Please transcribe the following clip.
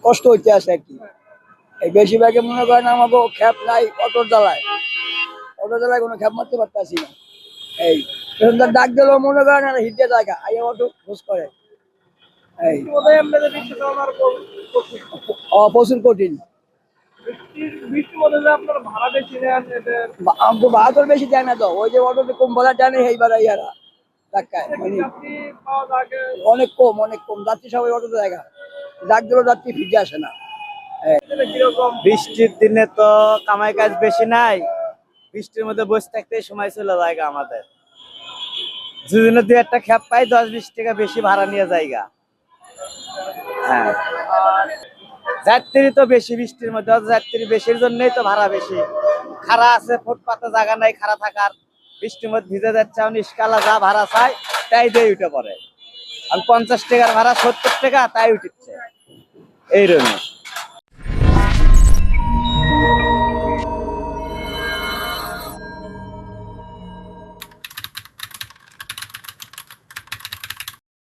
কষ্ট হইতে আছে আর কি। এই বেশিরভাগে মনে করেন আমাকে খ্যাপ নাই, অটো জ্বালায় কোনো খ্যাপ মারতে পারতাছি না। এই পেছনদার ডাক দিলেও মনে করেন আর হিটে জায়গা আইয়া অটো খোঁজ করে। এই প্রচুর কঠিন। আমাকে বাহাদুর বেশি দেয় না তো, ওই যে অটোতে কম ভাড়া টানে সেইবার ইয়ারা ধাক্কায় মানে অনেক কম যাত্রী, সবাই অটোতে জায়গা ডাক দিলেও যাত্রী ফিরে আসে না। বৃষ্টির দিনে তো কামাই কাজ বেশি নাই, বৃষ্টির মধ্যে বসে থাকতে সময় চলে যায় আমাদের। দুদিনে দুই একটা খ্যাপ পাই, 10-20 টাকা বেশি ভাড়া নিয়ে জায়গা। হ্যাঁ, যাত্রী তো বেশি, বৃষ্টির মধ্যে যাত্রী বেশির জন্যই তো ভাড়া বেশি। খাড়া আছে, ফুটপাতে জায়গা নাই খাড়া থাকার, বৃষ্টির মধ্যে ভিজে যাচ্ছে, ইস্কালা যা ভাড়া চাই তাই দিয়ে উঠে পড়ে। আর 50 টাকার ভাড়া 70 টাকা তাই উঠছে এইরকম।